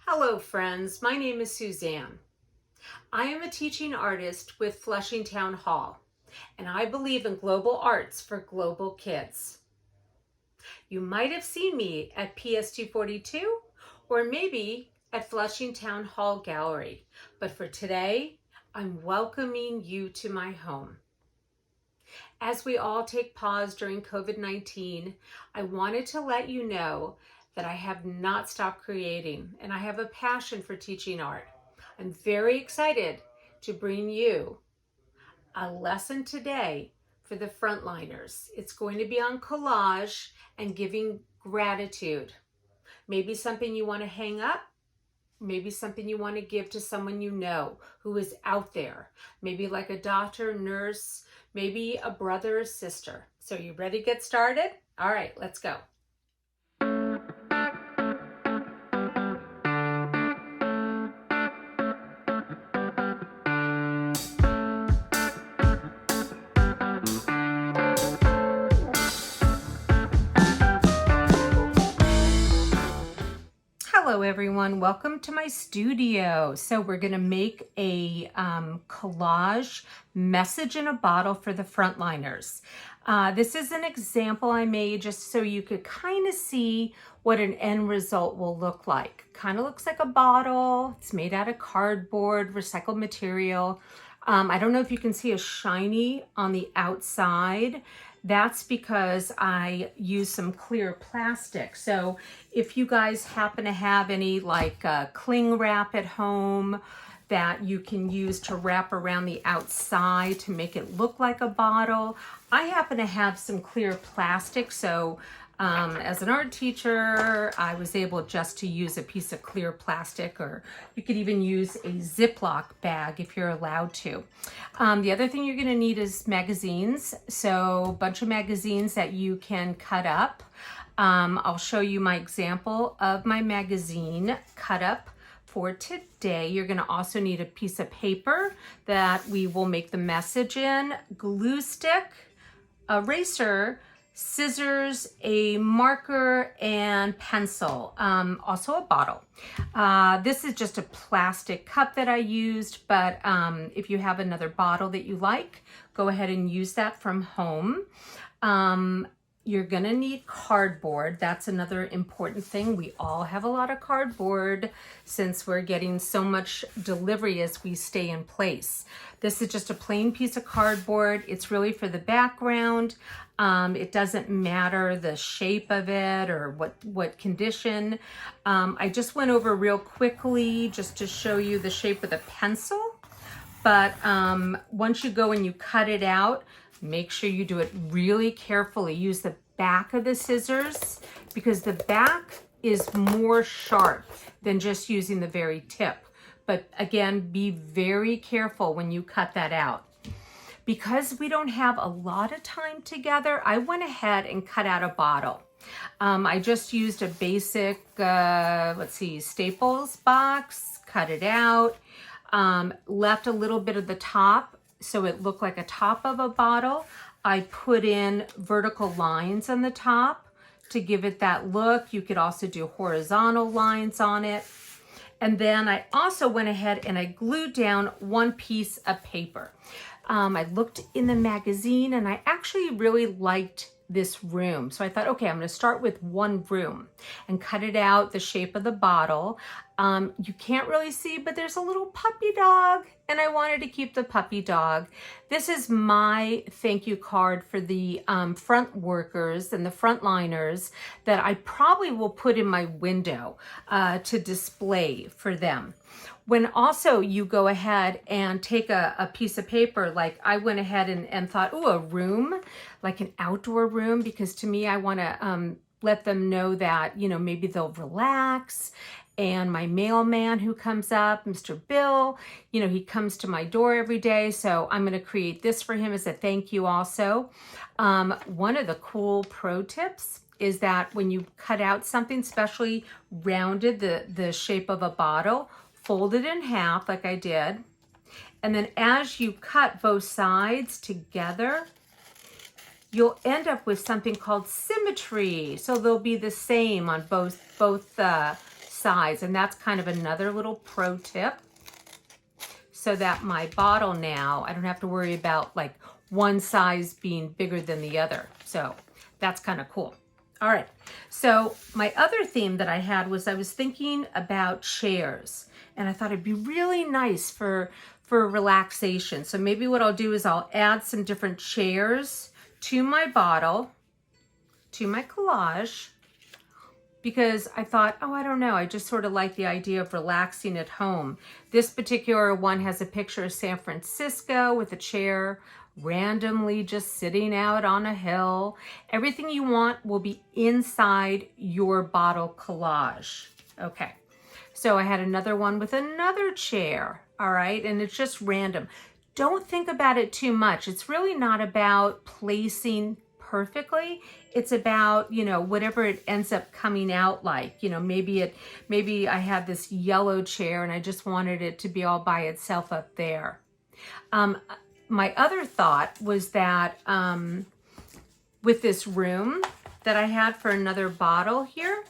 Hello friends, my name is Suzanne. I am a teaching artist with Flushing Town Hall, and I believe in global arts for global kids. You might have seen me at PS242 or maybe at Flushing Town Hall Gallery, but for today, I'm welcoming you to my home. As we all take pause during COVID-19, I wanted to let you know that I have not stopped creating and I have a passion for teaching art. I'm very excited to bring you a lesson today for the frontliners. It's going to be on collage and giving gratitude. Maybe something you want to hang up. Maybe something you want to give to someone you know who is out there. Maybe like a doctor, nurse, maybe a brother or sister. So you ready to get started? All right, let's go. Hello everyone, welcome to my studio. So we're going to make a collage message in a bottle for the frontliners. This is an example I made just so you could kind of see what an end result will look like. Kind of looks like a bottle. It's made out of cardboard, recycled material. I don't know if you can see a shiny on the outside. That's because I use some clear plastic. So if you guys happen to have any like cling wrap at home that you can use to wrap around the outside to make it look like a bottle, I happen to have some clear plastic. So as an art teacher, I was able just to use a piece of clear plastic, or you could even use a Ziploc bag if you're allowed to. The other thing you're going to need is magazines. So a bunch of magazines that you can cut up. I'll show you my example of my magazine cut up for today. You're going to also need a piece of paper that we will make the message in, glue stick, eraser, scissors, a marker, and pencil, also a bottle. This is just a plastic cup that I used, but if you have another bottle that you like, go ahead and use that from home. You're gonna need cardboard. That's another important thing. We all have a lot of cardboard since we're getting so much delivery as we stay in place. This is just a plain piece of cardboard. It's really for the background. It doesn't matter the shape of it or what condition. I just went over real quickly just to show you the shape of the pencil. But once you go and you cut it out, make sure you do it really carefully. Use the back of the scissors because the back is more sharp than just using the very tip. But again, be very careful when you cut that out. Because we don't have a lot of time together, I went ahead and cut out a bottle. I just used a basic, Staples box, cut it out, left a little bit of the top so it looked like a top of a bottle. I put in vertical lines on the top to give it that look. You could also do horizontal lines on it. And then I also went ahead and I glued down one piece of paper. I looked in the magazine and I actually really liked this room. So I thought, okay, I'm going to start with one room and cut it out the shape of the bottle. You can't really see, but there's a little puppy dog and I wanted to keep the puppy dog. This is my thank you card for the front workers and the frontliners that I probably will put in my window to display for them. When also you go ahead and take a piece of paper, like I went ahead and thought, oh, a room, like an outdoor room, because to me, I want to let them know that, you know, maybe they'll relax. And my mailman who comes up, Mr. Bill, you know, he comes to my door every day. So I'm going to create this for him as a thank you also. One of the cool pro tips is that when you cut out something, especially rounded, the shape of a bottle, fold it in half like I did. And then as you cut both sides together, you'll end up with something called symmetry. So they'll be the same on both size. And that's kind of another little pro tip, so that my bottle now, I don't have to worry about like one size being bigger than the other. So that's kind of cool. All right, so my other theme that I had was I was thinking about chairs, and I thought it'd be really nice for relaxation. So maybe what I'll do is I'll add some different chairs to my bottle, to my collage, because I thought, oh, I don't know, I just sort of like the idea of relaxing at home. This particular one has a picture of San Francisco with a chair randomly just sitting out on a hill. Everything you want will be inside your bottle collage. Okay, so I had another one with another chair, all right, and it's just random. Don't think about it too much. It's really not about placing perfectly. It's about, you know, whatever it ends up coming out like. You know, maybe I had this yellow chair and I just wanted it to be all by itself up there. My other thought was that with this room that I had for another bottle here,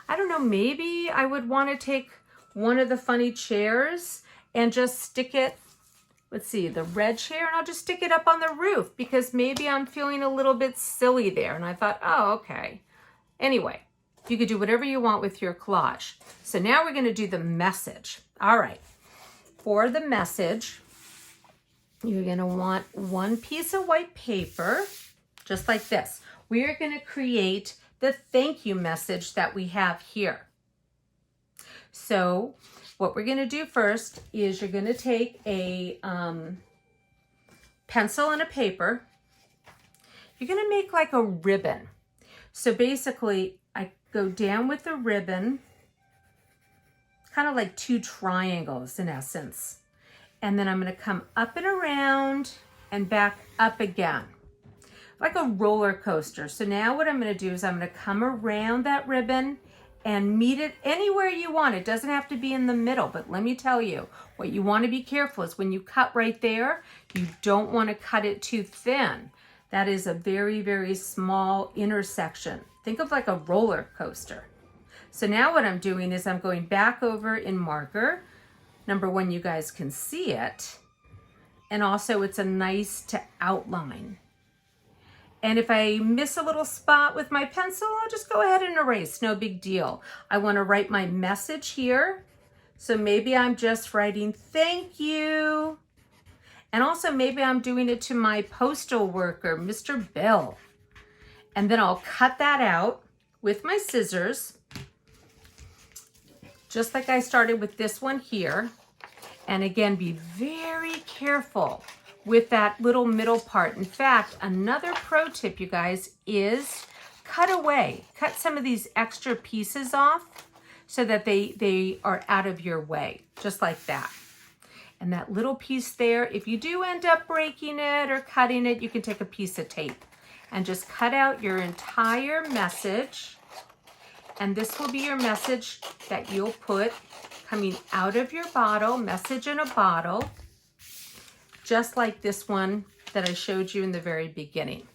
I don't know, maybe I would want to take one of the funny chairs and just stick it, let's see, the red chair, and I'll just stick it up on the roof because maybe I'm feeling a little bit silly there. And I thought, oh, okay. Anyway, you could do whatever you want with your collage. So now we're going to do the message. All right. For the message, you're going to want one piece of white paper, just like this. We are going to create the thank you message that we have here. So what we're going to do first is you're going to take a pencil and a paper. You're going to make like a ribbon. So basically, I go down with the ribbon, kind of like two triangles in essence. And then I'm going to come up and around and back up again, like a roller coaster. So now what I'm going to do is I'm going to come around that ribbon and meet it anywhere you want. It doesn't have to be in the middle, but let me tell you, what you want to be careful is when you cut right there, you don't want to cut it too thin. That is a very, very small intersection. Think of like a roller coaster. So now what I'm doing is I'm going back over in marker. Number one, you guys can see it. And also it's a nice to outline. And if I miss a little spot with my pencil, I'll just go ahead and erase, no big deal. I want to write my message here. So maybe I'm just writing thank you. And also maybe I'm doing it to my postal worker, Mr. Bill. And then I'll cut that out with my scissors, just like I started with this one here. And again, be very careful with that little middle part. In fact, another pro tip, you guys, is cut away. Cut some of these extra pieces off so that they are out of your way, just like that. And that little piece there, if you do end up breaking it or cutting it, you can take a piece of tape and just cut out your entire message. And this will be your message that you'll put coming out of your bottle, message in a bottle, just like this one that I showed you in the very beginning.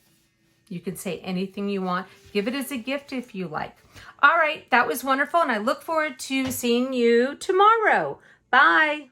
You can say anything you want. Give it as a gift if you like. All right, that was wonderful, and I look forward to seeing you tomorrow. Bye.